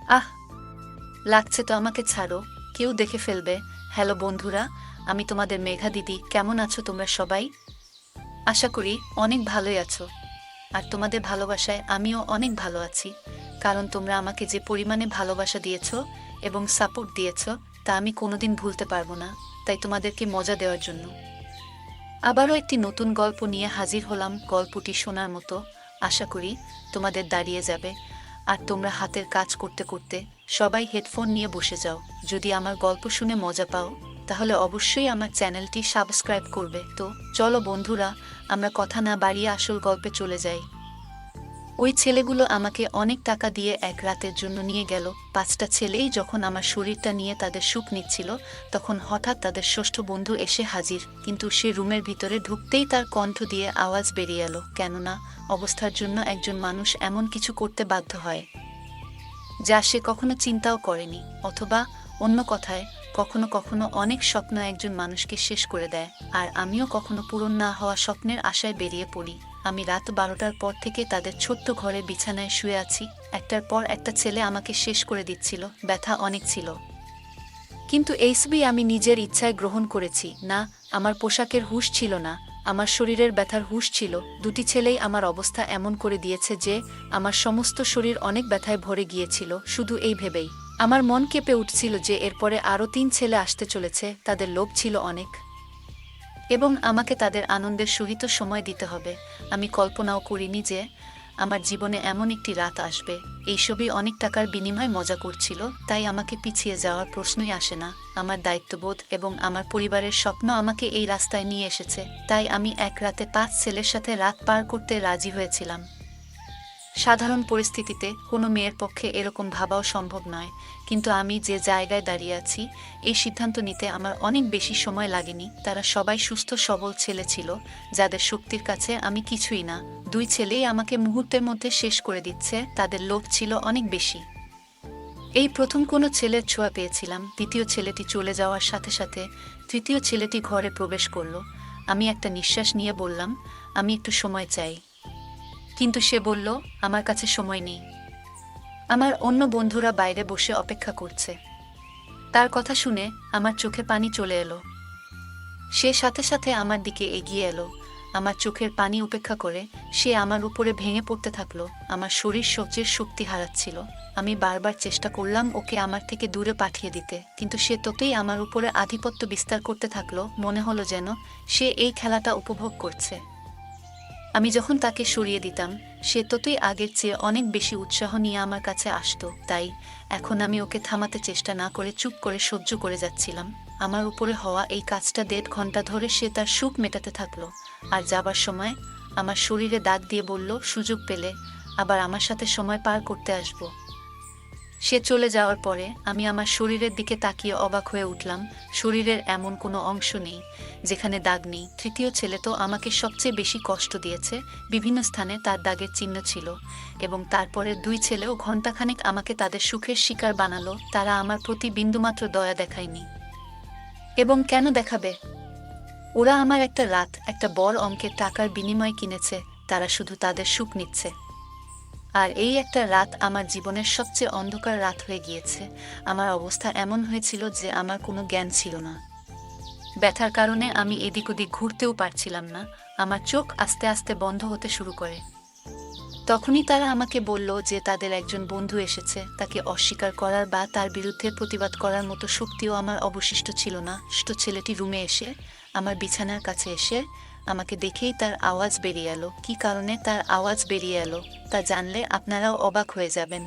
আহ, লাগছে তো, আমাকে ছাড়ো, কেউ দেখে ফেলবে। হ্যালো বন্ধুরা, আমি তোমাদের মেঘা দিদি। কেমন আছো তোমরা সবাই? আশা করি অনেক ভালোই আছো। আর তোমাদের ভালোবাসায় আমিও অনেক ভালো আছি, কারণ তোমরা আমাকে যে পরিমাণে ভালোবাসা দিয়েছো এবং সাপোর্ট দিয়েছো তা আমি কোনোদিন ভুলতে পারবো না। তাই তোমাদেরকে মজা দেওয়ার জন্য আবারও একটি নতুন গল্প নিয়ে হাজির হলাম। গল্পটি শোনার মতো, আশা করি তোমাদের দাঁড়িয়ে যাবে। আর তোমরা হাতের কাজ করতে করতে সবাই হেডফোন নিয়ে বসে যাও। যদি আমার গল্প শুনে মজা পাও তাহলে অবশ্যই আমার চ্যানেলটি সাবস্ক্রাইব করবে। তো চলো বন্ধুরা, আমরা কথা না বাড়িয়ে আসল গল্পে চলে যাই। ওই ছেলেগুলো আমাকে অনেক টাকা দিয়ে এক রাতের জন্য নিয়ে গেল। পাঁচটা ছেলেই যখন আমার শরীরটা নিয়ে তাদের সুখ নিচ্ছিল, তখন হঠাৎ তাদের ষষ্ঠ বন্ধু এসে হাজির। কিন্তু সে রুমের ভিতরে ঢুকতেই তার কণ্ঠ দিয়ে আওয়াজ বেরিয়ে এলো, কেননা অবস্থার জন্য একজন মানুষ এমন কিছু করতে বাধ্য হয় যা সে কখনো চিন্তাও করেনি। অথবা অন্য কথায়, কখনো কখনো অনেক স্বপ্ন একজন মানুষকে শেষ করে দেয়। আর আমিও কখনো পূরণ না হওয়া স্বপ্নের আশায় বেরিয়ে পড়ি। আমি রাত 12টার পর থেকে তাদের ছোট্ট ঘরে বিছানায় শুয়ে আছি। একটার পর একটা ছেলে আমাকে শেষ করে দিচ্ছিল। ব্যথা অনেক ছিল, কিন্তু এই ছবি আমি নিজের ইচ্ছায় গ্রহণ করেছি না। আমার পোশাকের হুঁশ ছিল না, আমার শরীরের ব্যথার হুঁশ ছিল। দুটি ছেলেই আমার অবস্থা এমন করে দিয়েছে যে আমার সমস্ত শরীর অনেক ব্যথায় ভরে গিয়েছিল। শুধু এই ভেবেই আমার মন কেঁপে উঠছিল যে এরপরে আরও 3 ছেলে আসতে চলেছে। তাদের লোভ ছিল অনেক এবং আমাকে তাদের আনন্দের সহিত সময় দিতে হবে। আমি কল্পনাও করিনি যে আমার জীবনে এমন একটি রাত আসবে। এইসবই অনেক টাকার বিনিময়ে মজা করছিল, তাই আমাকে পিছিয়ে যাওয়ার প্রশ্নই আসে না। আমার দায়িত্ববোধ এবং আমার পরিবারের স্বপ্ন আমাকে এই রাস্তায় নিয়ে এসেছে। তাই আমি এক রাতে 5 ছেলের সাথে রাত পার করতে রাজি হয়েছিলাম। সাধারণ পরিস্থিতিতে কোনো মেয়ের পক্ষে এরকম ভাবাও সম্ভব নয়, কিন্তু আমি যে জায়গায় দাঁড়িয়ে আছি, এই সিদ্ধান্ত নিতে আমার অনেক বেশি সময় লাগেনি। তারা সবাই সুস্থ সবল ছেলে ছিল, যাদের শক্তির কাছে আমি কিছুই না। 2 ছেলেই আমাকে মুহূর্তের মধ্যে শেষ করে দিচ্ছে। তাদের লোভ ছিল অনেক বেশি। এই প্রথম কোনো ছেলের ছোঁয়া পেয়েছিলাম। দ্বিতীয় ছেলেটি চলে যাওয়ার সাথে সাথে তৃতীয় ছেলেটি ঘরে প্রবেশ করলো। আমি একটা নিঃশ্বাস নিয়ে বললাম, আমি একটু সময় চাই। কিন্তু সে বলল, আমার কাছে সময় নেই। আমার অন্য বন্ধুরা বাইরে বসে অপেক্ষা করছে। তার কথা শুনে আমার চোখে পানি চলে এলো। সে সাথে সাথে আমার দিকে এগিয়ে এলো। আমার চোখের পানি উপেক্ষা করে সে আমার উপরে ভেঙে পড়তে থাকলো। আমার শরীর সহ্যের শক্তি হারাচ্ছিল। আমি বারবার চেষ্টা করলাম ওকে আমার থেকে দূরে পাঠিয়ে দিতে, কিন্তু সে ততই আমার উপরে আধিপত্য বিস্তার করতে থাকলো। মনে হলো যেন সে এই খেলাটা উপভোগ করছে। আমি যখন তাকে সরিয়ে দিতাম, সে ততই আগের চেয়ে অনেক বেশি উৎসাহ নিয়ে আমার কাছে আসতো। তাই এখন আমি ওকে থামাতে চেষ্টা না করে চুপ করে সহ্য করে যাচ্ছিলাম। আমার উপরে হওয়া এই কাজটা 1.5 ঘন্টা ধরে সে তার সুখ মেটাতে থাকলো। আর যাবার সময় আমার শরীরে দাগ দিয়ে বলল, সুযোগ পেলে আবার আমার সাথে সময় পার করতে আসবো। সে চলে যাওয়ার পরে আমি আমার শরীরের দিকে তাকিয়ে অবাক হয়ে উঠলাম। শরীরের এমন কোনো অংশ নেই যেখানে দাগ নেই। তৃতীয় ছেলে তো আমাকে সবচেয়ে বেশি কষ্ট দিয়েছে। বিভিন্ন স্থানে তার দাগের চিহ্ন ছিল। এবং তারপরে 2 ছেলেও ঘণ্টাখানেক আমাকে তাদের সুখের শিকার বানালো। তারা আমার প্রতি বিন্দুমাত্র দয়া দেখায়নি। এবং কেন দেখাবে? ওরা আমার একটা রাত, একটা বড় অঙ্কের টাকার বিনিময়ে কিনেছে। তারা শুধু তাদের সুখ নিচ্ছে। আর এই একটা রাত আমার জীবনের সবচেয়ে অন্ধকার রাত হয়ে গিয়েছে। আমার অবস্থা এমন হয়েছিল যে আমার কোনো জ্ঞান ছিল না। ব্যথার কারণে আমি এদিক ওদিক ঘুরতেও পারছিলাম না। আমার চোখ আস্তে আস্তে বন্ধ হতে শুরু করে। তখনই তারা আমাকে বলল যে তাদের একজন বন্ধু এসেছে। তাকে অস্বীকার করার বা তার বিরুদ্ধে প্রতিবাদ করার মতো শক্তিও আমার অবশিষ্ট ছিল না। ছোট ছেলেটি রুমে এসে আমার বিছানার কাছে এসে আমাকে দেখেই তার আওয়াজ বেরিয়ে এলো। কী কারণে তার আওয়াজ বেরিয়ে এলো তা জানলে আপনারাও অবাক হয়ে যাবেন।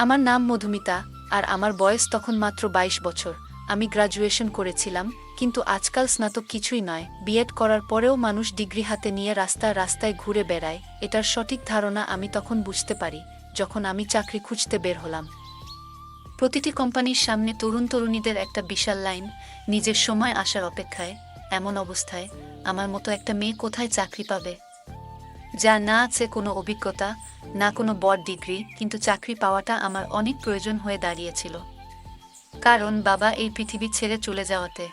আমার নাম মধুমিতা, আর আমার বয়স তখন মাত্র 22 বছর। আমি গ্রাজুয়েশন করেছিলাম, কিন্তু আজকাল স্নাতক কিছুই নয়। বিএড করার পরেও মানুষ ডিগ্রি হাতে নিয়ে রাস্তায় রাস্তায় ঘুরে বেড়ায়। এটার সঠিক ধারণা আমি তখন বুঝতে পারি যখন আমি চাকরি খুঁজতে বের হলাম। প্রতিটি কোম্পানির সামনে তরুণ তরুণীদের একটা বিশাল লাইন, নিজের সময় আসার অপেক্ষায়। এমন অবস্থায় আমার মতো একটা মেয়ে কোথায় চাকরি পাবে, যার না আছে কোনো অভিজ্ঞতা, না কোনো বড় ডিগ্রি? কিন্তু চাকরি পাওয়াটা আমার অনেক প্রয়োজন হয়ে দাঁড়িয়েছিল, কারণ বাবা এই পৃথিবী ছেড়ে চলে যাওয়াতে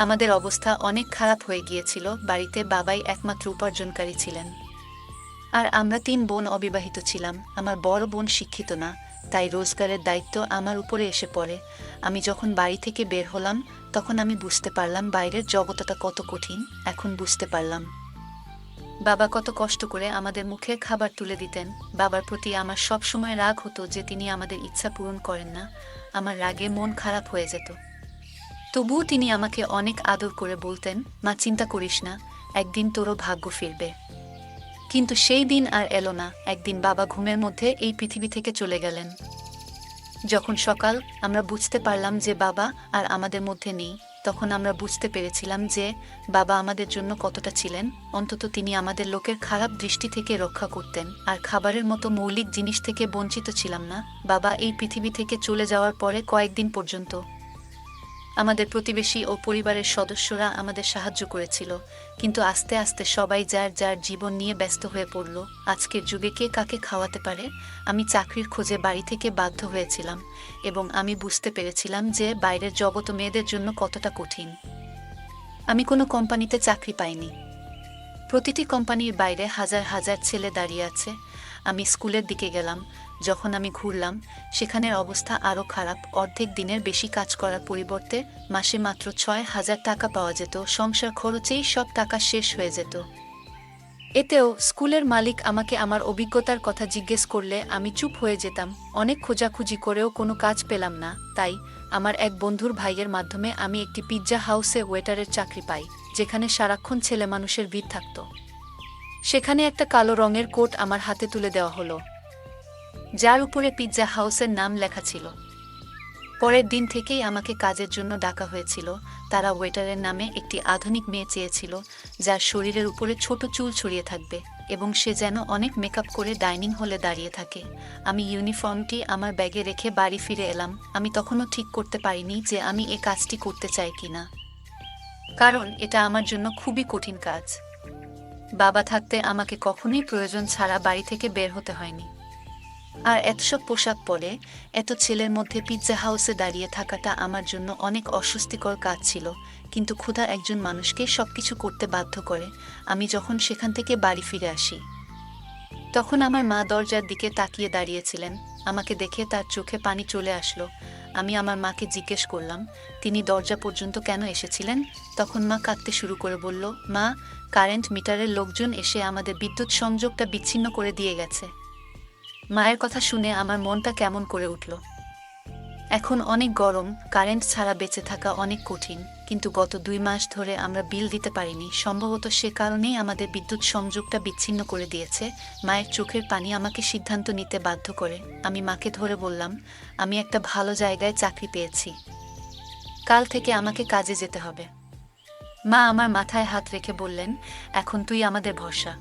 আমাদের অবস্থা অনেক খারাপ হয়ে গিয়েছিল। বাড়িতে বাবাই একমাত্র উপার্জনকারী ছিলেন, আর আমরা 3 বোন অবিবাহিত ছিলাম। আমার বড় বোন শিক্ষিত না, তাই রোজগারের দায়িত্ব আমার উপরে এসে পড়ে। আমি যখন বাড়ি থেকে বের হলাম তখন আমি বুঝতে পারলাম বাইরের জগৎটা কত কঠিন। এখন বুঝতে পারলাম বাবা কত কষ্ট করে আমাদের মুখে খাবার তুলে দিতেন। বাবার প্রতি আমার সব সময় রাগ হতো যে তিনি আমাদের ইচ্ছা পূরণ করেন না। আমার রাগে মন খারাপ হয়ে যেত। তবুও তিনি আমাকে অনেক আদর করে বলতেন, মা চিন্তা করিস না, একদিন তোরও ভাগ্য ফিরবে। কিন্তু সেই দিন আর এলো না। একদিন বাবা ঘুমের মধ্যে এই পৃথিবী থেকে চলে গেলেন। যখন সকাল আমরা বুঝতে পারলাম যে বাবা আর আমাদের মধ্যে নেই, তখন আমরা বুঝতে পেরেছিলাম যে বাবা আমাদের জন্য কতটা ছিলেন। অন্তত তিনি আমাদের লোকের খারাপ দৃষ্টি থেকে রক্ষা করতেন, আর খাবারের মতো মৌলিক জিনিস থেকে বঞ্চিত ছিলাম না। বাবা এই পৃথিবী থেকে চলে যাওয়ার পরে কয়েকদিন পর্যন্ত আমাদের প্রতিবেশী ও পরিবারের সদস্যরা আমাদের সাহায্য করেছিল, কিন্তু আস্তে আস্তে সবাই যার যার জীবন নিয়ে ব্যস্ত হয়ে পড়ল। আজকের যুগে কে কাকে খাওয়াতে পারে? আমি চাকরির খোঁজে বাড়ি থেকে বাধ্য হয়েছিলাম, এবং আমি বুঝতে পেরেছিলাম যে বাইরের জগৎ মেয়েদের জন্য কতটা কঠিন। আমি কোনো কোম্পানিতে চাকরি পাইনি। প্রতিটি কোম্পানির বাইরে হাজার হাজার ছেলে দাঁড়িয়ে আছে। আমি স্কুলের দিকে গেলাম। যখন আমি ঘুরলাম, সেখানের অবস্থা আরও খারাপ। অর্ধেক দিনের বেশি কাজ করার পরিবর্তে মাসে মাত্র 6,000 টাকা পাওয়া যেত। সংসার খরচেই সব টাকা শেষ হয়ে যেত। এতেও স্কুলের মালিক আমাকে আমার অভিজ্ঞতার কথা জিজ্ঞেস করলে আমি চুপ হয়ে যেতাম। অনেক খোঁজাখুঁজি করেও কোনো কাজ পেলাম না। তাই আমার এক বন্ধুর ভাইয়ের মাধ্যমে আমি একটি পিৎজা হাউসে ওয়েটারের চাকরি পাই, যেখানে সারাক্ষণ ছেলে মানুষের ভিড় থাকত। সেখানে একটা কালো রঙের কোট আমার হাতে তুলে দেওয়া হলো, যার উপরে পিৎজা হাউসের নাম লেখা ছিল। পরের দিন থেকেই আমাকে কাজের জন্য ডাকা হয়েছিল। তারা ওয়েটারের নামে একটি আধুনিক মেয়ে চেয়েছিল, যার শরীরের উপরে ছোট চুল ছড়িয়ে থাকবে এবং সে যেন অনেক মেকআপ করে ডাইনিং হলে দাঁড়িয়ে থাকে। আমি ইউনিফর্মটি আমার ব্যাগে রেখে বাড়ি ফিরে এলাম। আমি তখনও ঠিক করতে পারিনি যে আমি এ কাজটি করতে চাই কিনা, কারণ এটা আমার জন্য খুবই কঠিন কাজ। বাবা থাকতে আমাকে কখনোই প্রয়োজন ছাড়া বাড়ি থেকে বের হতে হয়নি। আর এতসব পোশাক পরে এত ছেলের মধ্যে পিৎজা হাউসে দাঁড়িয়ে থাকাটা আমার জন্য অনেক অস্বস্তিকর কাজ ছিল। কিন্তু ক্ষুধা একজন মানুষকে সবকিছু করতে বাধ্য করে। আমি যখন সেখান থেকে বাড়ি ফিরে আসি, তখন আমার মা দরজার দিকে তাকিয়ে দাঁড়িয়েছিলেন। আমাকে দেখে তার চোখে পানি চলে আসলো। আমি আমার মাকে জিজ্ঞেস করলাম, তিনি দরজা পর্যন্ত কেন এসেছিলেন? তখন মা কাঁদতে শুরু করে বলল, মা, কারেন্ট মিটারের লোকজন এসে আমাদের বিদ্যুৎ সংযোগটা বিচ্ছিন্ন করে দিয়ে গেছে। মায়ের কথা শুনে আমার মনটা কেমন করে উঠল। এখন অনেক গরম, কারেন্ট ছাড়া বেঁচে থাকা অনেক কঠিন, কিন্তু গত 2 মাস ধরে আমরা বিল দিতে পারিনি। সম্ভবত সে কারণেই আমাদের বিদ্যুৎ সংযোগটা বিচ্ছিন্ন করে দিয়েছে। মায়ের চোখের পানি আমাকে সিদ্ধান্ত নিতে বাধ্য করে। আমি মাকে ধরে বললাম, আমি একটা ভালো জায়গায় চাকরি পেয়েছি, কাল থেকে আমাকে কাজে যেতে হবে। মা আমার মাথায় হাত রেখে বললেন, এখন তুই আমাদের ভরসা,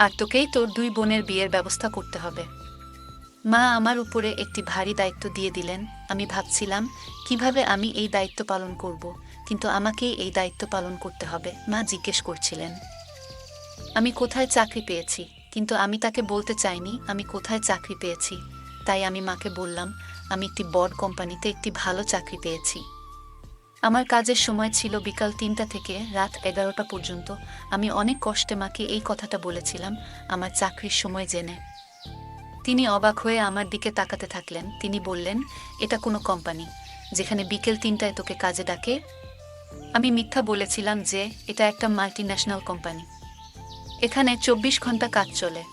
আর তোকেই তোর 2 বোনের বিয়ের ব্যবস্থা করতে হবে। মা আমার উপরে একটি ভারী দায়িত্ব দিয়ে দিলেন। আমি ভাবছিলাম কিভাবে আমি এই দায়িত্ব পালন করব, কিন্তু আমাকেই এই দায়িত্ব পালন করতে হবে। মা জিজ্ঞেস করছিলেন আমি কোথায় চাকরি পেয়েছি, কিন্তু আমি তাকে বলতে চাইনি আমি কোথায় চাকরি পেয়েছি। তাই আমি মাকে বললাম, আমি একটি বড় কোম্পানিতে একটি ভালো চাকরি পেয়েছি। আমার কাজের সময় ছিল বিকাল 3টা থেকে রাত 11টা পর্যন্ত। আমি অনেক কষ্টে মাকে এই কথাটা বলেছিলাম, আমার চাকরির সময় জেনে। তিনি অবাক হয়ে আমার দিকে তাকাতে থাকলেন। তিনি বললেন, এটা কোনো কোম্পানি যেখানে বিকেল 3টায় তোকে কাজে ডাকে? আমি মিথ্যা বলেছিলাম যে এটা একটা মাল্টিন্যাশনাল কোম্পানি, এখানে 24 ঘন্টা কাজ চলে।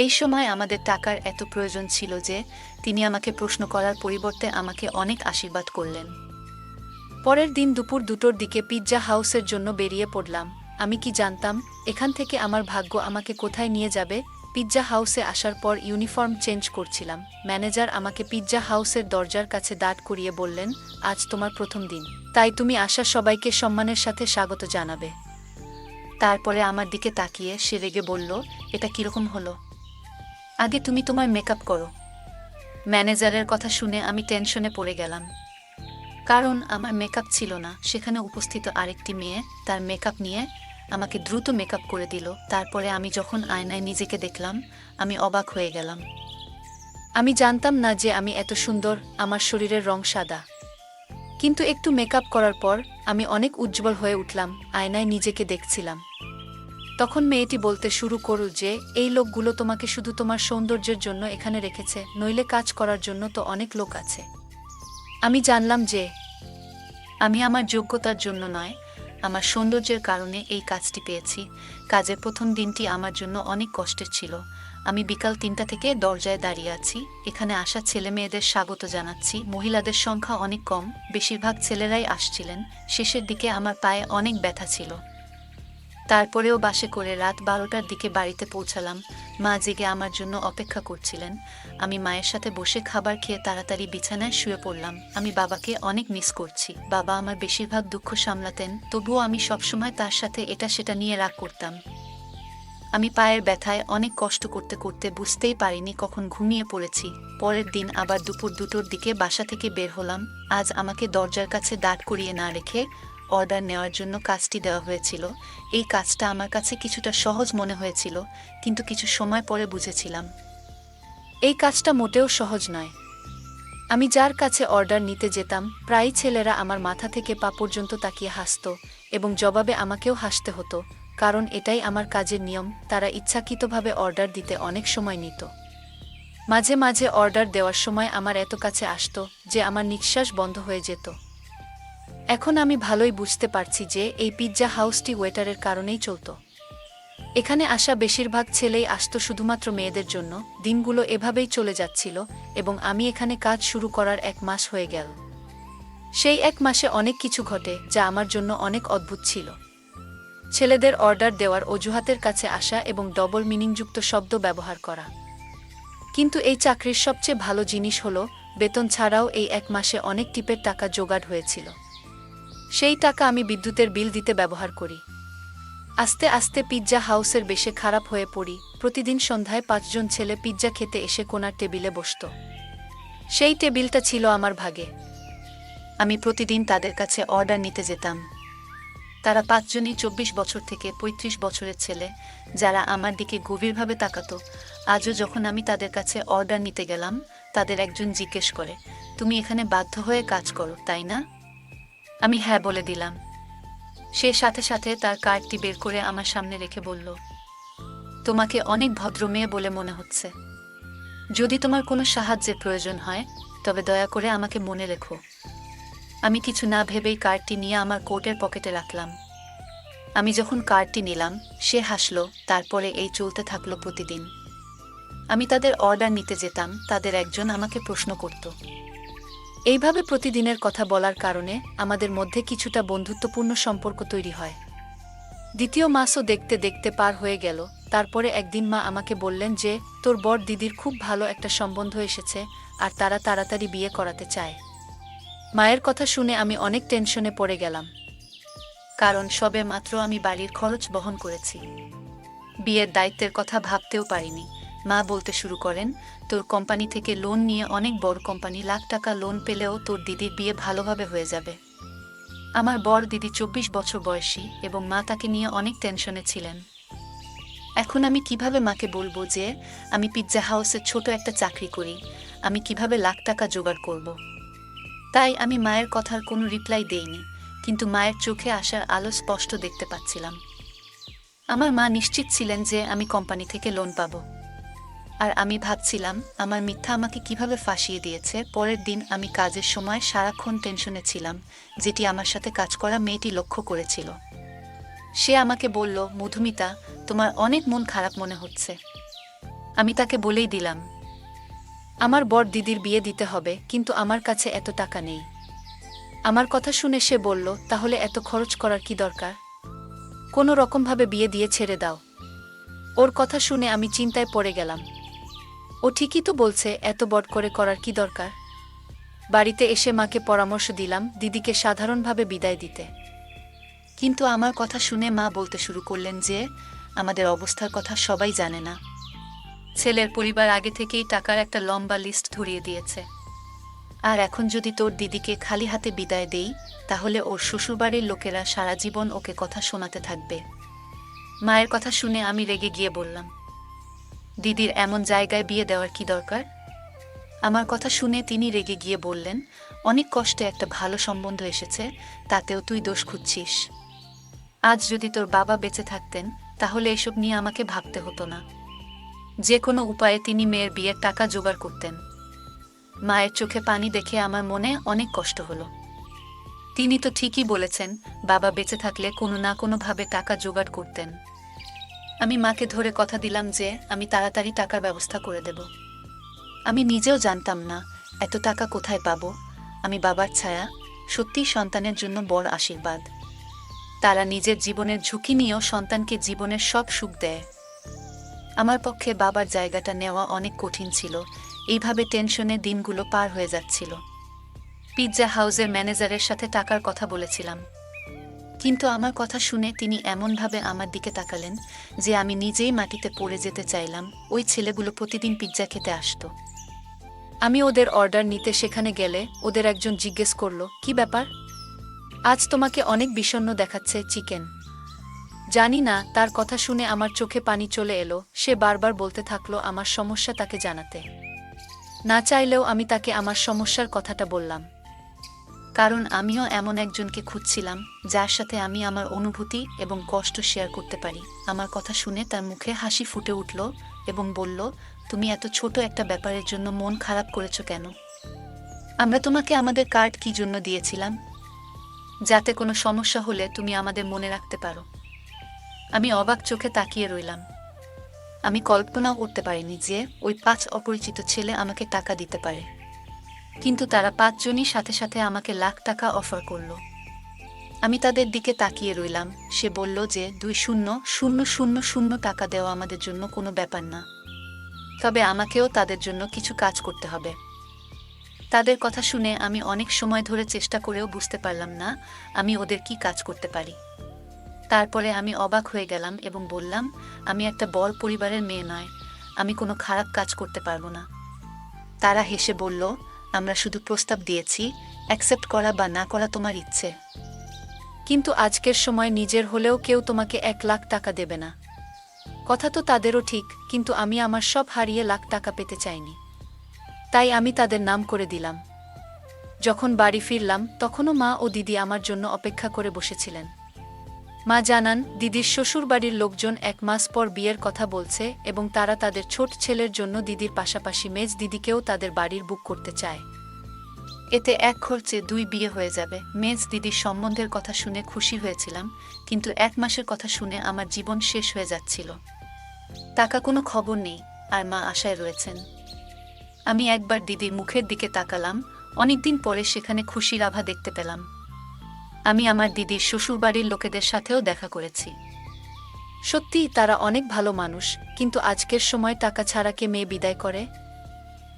এই সময় আমাদের টাকার এত প্রয়োজন ছিল যে তিনি আমাকে প্রশ্ন করার পরিবর্তে আমাকে অনেক আশীর্বাদ করলেন। পরের দিন দুপুর 2টোর দিকে পিৎজা হাউসের জন্য বেরিয়ে পড়লাম। আমি কি জানতাম এখান থেকে আমার ভাগ্য আমাকে কোথায় নিয়ে যাবে। পিৎজা হাউসে আসার পর ইউনিফর্ম চেঞ্জ করছিলাম। ম্যানেজার আমাকে পিৎজা হাউসের দরজার কাছে দাঁড় করিয়ে বললেন, আজ তোমার প্রথম দিন, তাই তুমি আসা সবাইকে সম্মানের সাথে স্বাগত জানাবে। তারপরে আমার দিকে তাকিয়ে সে রেগে বলল, এটা কিরকম হলো? আগে তুমি তোমার মেকআপ করো। ম্যানেজারের কথা শুনে আমি টেনশনে পড়ে গেলাম, কারণ আমার মেকআপ ছিল না। সেখানে উপস্থিত আরেকটি মেয়ে তার মেকআপ নিয়ে আমাকে দ্রুত মেকআপ করে দিল। তারপরে আমি যখন আয়নায় নিজেকে দেখলাম, আমি অবাক হয়ে গেলাম। আমি জানতাম না যে আমি এত সুন্দর। আমার শরীরের রং সাদা, কিন্তু একটু মেকআপ করার পর আমি অনেক উজ্জ্বল হয়ে উঠলাম। আয়নায় নিজেকে দেখছিলাম, তখন মেয়েটি বলতে শুরু করল যে এই লোকগুলো তোমাকে শুধু তোমার সৌন্দর্যের জন্য এখানে রেখেছে, নইলে কাজ করার জন্য তো অনেক লোক আছে। আমি জানলাম যে আমি আমার যোগ্যতার জন্য নয়, আমার সৌন্দর্যের কারণে এই কাজটি পেয়েছি। কাজের প্রথম দিনটি আমার জন্য অনেক কষ্টের ছিল। আমি বিকাল ৩টা থেকে দরজায় দাঁড়িয়ে আছি, এখানে আসা ছেলে মেয়েদের স্বাগত জানাচ্ছি। মহিলাদের সংখ্যা অনেক কম, বেশিরভাগ ছেলেরাই আসছিলেন। শেষের দিকে আমার পায়ে অনেক ব্যথা ছিল। তারপরেও বাসে করে রাত 12টার দিকে বাড়িতে পৌঁছালাম। মা জেগে আমার জন্য অপেক্ষা করছিলেন। আমি মায়ের সাথে বসে খাবার খেয়ে তাড়াতাড়ি বিছানায় শুয়ে পড়লাম। আমি বাবাকে অনেক মিস করছি। বাবা আমার বেশিরভাগ দুঃখ সামলাতেন, তবুও আমি সবসময় তার সাথে এটা সেটা নিয়ে রাগ করতাম। আমি পায়ের ব্যথায় অনেক কষ্ট করতে করতে বুঝতেই পারিনি কখন ঘুমিয়ে পড়েছি। পরের দিন আবার দুপুর 2টোর দিকে বাসা থেকে বের হলাম। আজ আমাকে দরজার কাছে দাঁড় করিয়ে না রেখে অর্ডার নেওয়ার জন্য কাজটি দেওয়া হয়েছিল। এই কাজটা আমার কাছে কিছুটা সহজ মনে হয়েছিল, কিন্তু কিছু সময় পরে বুঝেছিলাম এই কাজটা মোটেও সহজ নয়। আমি যার কাছে অর্ডার নিতে যেতাম, প্রায়ই ছেলেরা আমার মাথা থেকে পা পর্যন্ত তাকিয়ে হাসত, এবং জবাবে আমাকেও হাসতে হতো, কারণ এটাই আমার কাজের নিয়ম। তারা ইচ্ছাকৃতভাবে অর্ডার দিতে অনেক সময় নিত। মাঝে মাঝে অর্ডার দেওয়ার সময় আমার এত কাছে আসতো যে আমার নিঃশ্বাস বন্ধ হয়ে যেত। এখন আমি ভালোই বুঝতে পারছি যে এই পিৎজা হাউসটি ওয়েটারের কারণেই চলত। এখানে আসা বেশিরভাগ ছেলেই আসতো শুধুমাত্র মেয়েদের জন্য। দিনগুলো এভাবেই চলে যাচ্ছিল, এবং আমি এখানে কাজ শুরু করার 1 মাস হয়ে গেল। সেই 1 মাসে অনেক কিছু ঘটে যা আমার জন্য অনেক অদ্ভুত ছিল। ছেলেদের অর্ডার দেওয়ার অজুহাতের কাছে আসা এবং ডবল মিনিংযুক্ত শব্দ ব্যবহার করা। কিন্তু এই চাকরির সবচেয়ে ভালো জিনিস হলো, বেতন ছাড়াও এই 1 মাসে অনেক টিপের টাকা জোগাড় হয়েছিল। সেই টাকা আমি বিদ্যুতের বিল দিতে ব্যবহার করি। আস্তে আস্তে পিৎজা হাউসের বেশে খারাপ হয়ে পড়ি। প্রতিদিন সন্ধ্যায় 5 জন ছেলে পিৎজা খেতে এসে কোনার টেবিলে বসত। সেই টেবিলটা ছিল আমার ভাগে। আমি প্রতিদিন তাদের কাছে অর্ডার নিতে যেতাম। তারা 5 জনই 24 বছর থেকে 35 বছরের ছেলে, যারা আমার দিকে গভীরভাবে তাকাতো। আজও যখন আমি তাদের কাছে অর্ডার নিতে গেলাম, তাদের একজন জিজ্ঞেস করে, তুমি এখানে বাধ্য হয়ে কাজ করো, তাই না? আমি হ্যাঁ বলে দিলাম। সে সাথে সাথে তার কার্ডটি বের করে আমার সামনে রেখে বলল, তোমাকে অনেক ভদ্র মেয়ে বলে মনে হচ্ছে। যদি তোমার কোনো সাহায্যের প্রয়োজন হয়, তবে দয়া করে আমাকে মনে রেখো। আমি কিছু না ভেবেই কার্ডটি নিয়ে আমার কোটের পকেটে রাখলাম। আমি যখন কার্ডটি নিলাম, সে হাসল। তারপরে এই চলতে থাকলো প্রতিদিন। আমি তাদের অর্ডার নিতে যেতাম, তাদের একজন আমাকে প্রশ্ন করত। এইভাবে প্রতিদিনের কথা বলার কারণে আমাদের মধ্যে কিছুটা বন্ধুত্বপূর্ণ সম্পর্ক তৈরি হয়। দ্বিতীয় মাসও দেখতে দেখতে পার হয়ে গেল। তারপরে একদিন মা আমাকে বললেন যে তোর বড় দিদির খুব ভালো একটা সম্বন্ধ এসেছে, আর তারা তাড়াতাড়ি বিয়ে করাতে চায়। মায়ের কথা শুনে আমি অনেক টেনশনে পড়ে গেলাম, কারণ সবে মাত্র আমি বাড়ির খরচ বহন করেছি। বিয়ের দায়িত্বের কথা ভাবতেও পারিনি। মা বলতে শুরু করেন, তোর কোম্পানি থেকে লোন নিয়ে অনেক বড় কোম্পানি, লাখ টাকা লোন পেলেও তোর দিদির বিয়ে ভালোভাবে হয়ে যাবে। আমার বড় দিদি 24 বছর বয়সী, এবং মা তাকে নিয়ে অনেক টেনশনে ছিলেন। এখন আমি কিভাবে মাকে বলবো যে আমি পিৎজা হাউসে ছোট একটা চাকরি করি? আমি কিভাবে লাখ টাকা জোগাড় করব? তাই আমি মায়ের কথার কোনো রিপ্লাই দেইনি, কিন্তু মায়ের চোখে আসার আলো স্পষ্ট দেখতে পাচ্ছিলাম। আমার মা নিশ্চিত ছিলেন যে আমি কোম্পানি থেকে লোন পাব। আর আমি ভাবছিলাম আমার মিথ্যা আমাকে কিভাবে ফাঁসিয়ে দিয়েছে। পরের দিন আমি কাজের সময় সারাক্ষণ টেনশনে ছিলাম, যেটি আমার সাথে কাজ করা মেয়েটি লক্ষ্য করেছিল। সে আমাকে বলল, মধুমিতা, তোমার অনেক মন খারাপ মনে হচ্ছে। আমি তাকে বলেই দিলাম, আমার বড় দিদির বিয়ে দিতে হবে, কিন্তু আমার কাছে এত টাকা নেই। আমার কথা শুনে সে বলল, তাহলে এত খরচ করার কি দরকার? কোনো রকমভাবে বিয়ে দিয়ে ছেড়ে দাও। ওর কথা শুনে আমি চিন্তায় পড়ে গেলাম। ও ঠিকই তো বলছে, এত বড় করে করার কি দরকার? বাড়িতে এসে মাকে পরামর্শ দিলাম দিদিকে সাধারণভাবে বিদায় দিতে। কিন্তু আমার কথা শুনে মা বলতে শুরু করলেন যে আমাদের অবস্থার কথা সবাই জানে না। ছেলের পরিবার আগে থেকেই টাকার একটা লম্বা লিস্ট ধরিয়ে দিয়েছে। আর এখন যদি তোর দিদিকে খালি হাতে বিদায় দেই, তাহলে ওর শ্বশুরবাড়ির লোকেরা সারা জীবন ওকে কথা শোনাতে থাকবে। মায়ের কথা শুনে আমি রেগে গিয়ে বললাম, দিদির এমন জায়গায় বিয়ে দেওয়ার কি দরকার? আমার কথা শুনে তিনি রেগে গিয়ে বললেন, অনেক কষ্টে একটা ভালো সম্বন্ধ এসেছে, তাতেও তুই দোষ খুঁজছিস। আজ যদি তোর বাবা বেঁচে থাকতেন, তাহলে এসব নিয়ে আমাকে ভাবতে হতো না। যে কোনো উপায়ে তিনি মেয়ের বিয়ের টাকা জোগাড় করতেন। মায়ের চোখে পানি দেখে আমার মনে অনেক কষ্ট হলো। তিনি তো ঠিকই বলেছেন, বাবা বেঁচে থাকলে কোনো না কোনোভাবে টাকা জোগাড় করতেন। আমি মাকে ধরে কথা দিলাম যে আমি তাড়াতাড়ি টাকার ব্যবস্থা করে দেব। আমি নিজেও জানতাম না এত টাকা কোথায় পাবো। আমি বাবার ছায়া, সত্যিই সন্তানের জন্য বড় আশীর্বাদ। তারা নিজের জীবনের ঝুঁকি নিয়েও সন্তানকে জীবনের সব সুখ দেয়। আমার পক্ষে বাবার জায়গাটা নেওয়া অনেক কঠিন ছিল। এইভাবে টেনশনে দিনগুলো পার হয়ে যাচ্ছিল। পিৎজা হাউসের ম্যানেজারের সাথে টাকার কথা বলেছিলাম, কিন্তু আমার কথা শুনে তিনি এমনভাবে আমার দিকে তাকালেন যে আমি নিজেই মাটিতে পড়ে যেতে চাইলাম। ওই ছেলেগুলো প্রতিদিন পিৎজা খেতে আসতো। আমি ওদের অর্ডার নিতে সেখানে গেলে ওদের একজন জিজ্ঞেস করল, কি ব্যাপার, আজ তোমাকে অনেক বিষণ্ণ দেখাচ্ছে চিকেন। জানি না, তার কথা শুনে আমার চোখে পানি চলে এলো। সে বারবার বলতে থাকলো আমার সমস্যা তাকে জানাতে। না চাইলেও আমি তাকে আমার সমস্যার কথাটা বললাম, কারণ আমিও এমন একজনকে খুঁজছিলাম যার সাথে আমি আমার অনুভূতি এবং কষ্ট শেয়ার করতে পারি। আমার কথা শুনে তার মুখে হাসি ফুটে উঠল এবং বলল, তুমি এত ছোট একটা ব্যাপারের জন্য মন খারাপ করেছো কেন? আমরা তোমাকে আমাদের কার্ড কি জন্য দিয়েছিলাম? যাতে কোনো সমস্যা হলে তুমি আমাদের মনে রাখতে পারো। আমি অবাক চোখে তাকিয়ে রইলাম। আমি কল্পনাও করতে পারিনি যে ওই 5 অপরিচিত ছেলে আমাকে টাকা দিতে পারে। কিন্তু তারা 5 জনই সাথে সাথে আমাকে লাখ টাকা অফার করল। আমি তাদের দিকে তাকিয়ে রইলাম। সে বলল যে 20,000 টাকা দেওয়া আমাদের জন্য কোনো ব্যাপার না, তবে আমাকেও তাদের জন্য কিছু কাজ করতে হবে। তাদের কথা শুনে আমি অনেক সময় ধরে চেষ্টা করেও বুঝতে পারলাম না আমি ওদের কি কাজ করতে পারি। তারপরে আমি অবাক হয়ে গেলাম এবং বললাম, আমি একটা বড় পরিবারের মেয়ে নয়, আমি কোনো খারাপ কাজ করতে পারবো না। তারা হেসে বলল, আমরা শুধু প্রস্তাব দিয়েছি, অ্যাকসেপ্ট করা বা না করা তোমার ইচ্ছে। কিন্তু আজকের সময় নিজের হলেও কেউ তোমাকে 1 লাখ টাকা দেবে না। কথা তো তাদেরও ঠিক, কিন্তু আমি আমার সব হারিয়ে লাখ টাকা পেতে চাইনি। তাই আমি তাদের নাম করে দিলাম। যখন বাড়ি ফিরলাম তখনও মা ও দিদি আমার জন্য অপেক্ষা করে বসেছিলেন। মা জানান, দিদির শ্বশুরবাড়ির লোকজন 1 মাস পর বিয়ের কথা বলছে এবং তারা তাদের ছোট ছেলের জন্য দিদির পাশাপাশি মেজ দিদিকেও তাদের বাড়ির বুক করতে চায়। এতে 1 খরচে 2 বিয়ে হয়ে যাবে। মেজ দিদির সম্বন্ধের কথা শুনে খুশি হয়েছিলাম, কিন্তু 1 মাসের কথা শুনে আমার জীবন শেষ হয়ে যাচ্ছিল। টাকা কোনো খবর নেই, আর মা আশায় রয়েছেন। আমি একবার দিদির মুখের দিকে তাকালাম। অনেকদিন পরে সেখানে খুশির আভা দেখতে পেলাম। আমি আমার দিদির শ্বশুরবাড়ির লোকেদের সাথেও দেখা করেছি। সত্যিই তারা অনেক ভালো মানুষ, কিন্তু আজকের সময় টাকা ছাড়া কে মেয়ে বিদায় করে?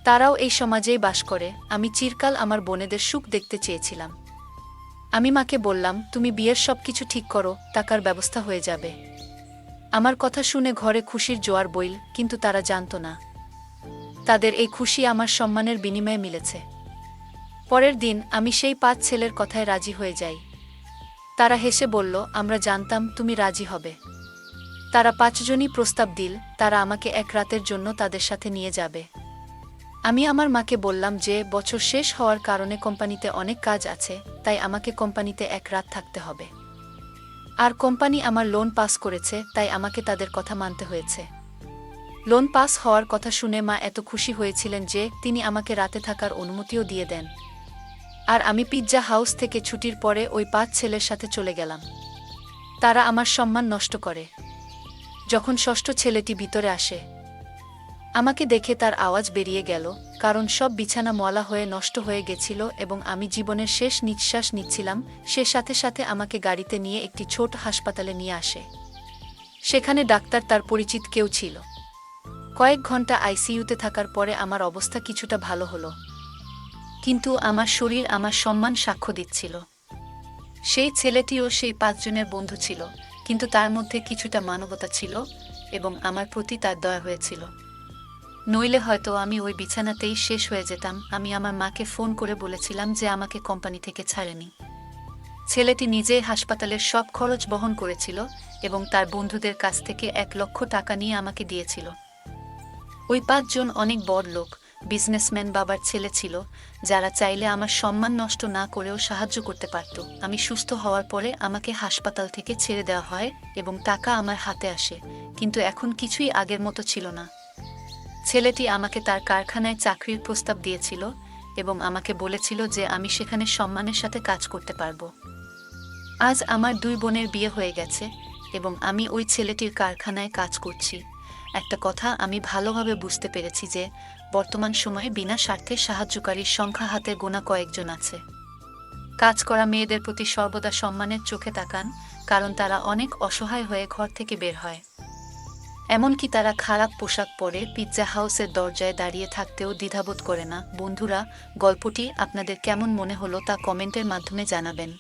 তারাও এই সমাজেই বাস করে। আমি চিরকাল আমার বোনেদের সুখ দেখতে চেয়েছিলাম। আমি মাকে বললাম, তুমি বিয়ের সবকিছু ঠিক করো, টাকার ব্যবস্থা হয়ে যাবে। আমার কথা শুনে ঘরে খুশির জোয়ার বইল, কিন্তু তারা জানত না তাদের এই খুশি আমার সম্মানের বিনিময়ে মিলেছে। পরের দিন আমি সেই 5 ছেলের কথায় রাজি হয়ে যাই। তারা হেসে বলল, আমরা জানতাম তুমি রাজি হবে। তারা 5 জনই প্রস্তাব দিল, তারা আমাকে 1 রাতের জন্য তাদের সাথে নিয়ে যাবে। আমি আমার মাকে বললাম যে বছর শেষ হওয়ার কারণে কোম্পানিতে অনেক কাজ আছে, তাই আমাকে কোম্পানিতে 1 রাত থাকতে হবে। আর কোম্পানি আমার লোন পাস করেছে, তাই আমাকে তাদের কথা মানতে হয়েছে। লোন পাস হওয়ার কথা শুনে মা এত খুশি হয়েছিলেন যে তিনি আমাকে রাতে থাকার অনুমতিও দিয়ে দেন। আর আমি পিৎজা হাউস থেকে ছুটির পরে ওই 5 ছেলের সাথে চলে গেলাম। তারা আমার সম্মান নষ্ট করে। যখন ষষ্ঠ ছেলেটি ভিতরে আসে, আমাকে দেখে তার আওয়াজ বেরিয়ে গেল, কারণ সব বিছানা ময়লা হয়ে নষ্ট হয়ে গেছিল এবং আমি জীবনের শেষ নিঃশ্বাস নিচ্ছিলাম। সে সাথে সাথে আমাকে গাড়িতে নিয়ে একটি ছোট হাসপাতালে নিয়ে আসে। সেখানে ডাক্তার তার পরিচিত কেউ ছিল। কয়েক ঘন্টা আইসিইউতে থাকার পরে আমার অবস্থা কিছুটা ভালো হলো, কিন্তু আমার শরীর আমার সম্মান সাক্ষ্য দিচ্ছিল। সেই ছেলেটিও সেই 5 জনের বন্ধু ছিল, কিন্তু তার মধ্যে কিছুটা মানবতা ছিল এবং আমার প্রতি তার দয়া হয়েছিল। নইলে হয়তো আমি ওই বিছানাতেই শেষ হয়ে যেতাম। আমি আমার মাকে ফোন করে বলেছিলাম যে আমাকে কোম্পানি থেকে ছাড়েনি। ছেলেটি নিজেই হাসপাতালের সব খরচ বহন করেছিল এবং তার বন্ধুদের কাছ থেকে 1 লক্ষ টাকা নিয়ে আমাকে দিয়েছিল। ওই 5 জন অনেক বড় লোক, বিজনেসম্যান বাবার ছেলে ছিল, যারা চাইলে আমার সম্মান নষ্ট না করেও সাহায্য করতে পারত। আমি সুস্থ হওয়ার পরে আমাকে হাসপাতাল থেকে ছেড়ে দেওয়া হয় এবং টাকা আমার হাতে আসে, কিন্তু এখন কিছুই আগের মতো ছিল না। ছেলেটি আমাকে তার কারখানায় চাকরির প্রস্তাব দিয়েছিল এবং আমাকে বলেছিল যে আমি সেখানে সম্মানের সাথে কাজ করতে পারবো। আজ আমার 2 বোনের বিয়ে হয়ে গেছে এবং আমি ওই ছেলেটির কারখানায় কাজ করছি। একটা কথা আমি ভালোভাবে বুঝতে পেরেছি যে বর্তমান সময়ে বিনা স্বার্থে সাহায্যকারীর সংখ্যা হাতে গোনা কয়েকজন আছে। কাজ করা মেয়েদের প্রতি সর্বদা সম্মানের চোখে তাকান, কারণ তারা অনেক অসহায় হয়ে ঘর থেকে বের হয়। এমনকি তারা খারাপ পোশাক পরে পিৎজা হাউসের দরজায় দাঁড়িয়ে থাকতেও দ্বিধাবোধ করে না। বন্ধুরা, গল্পটি আপনাদের কেমন মনে হলো তা কমেন্টের মাধ্যমে জানাবেন।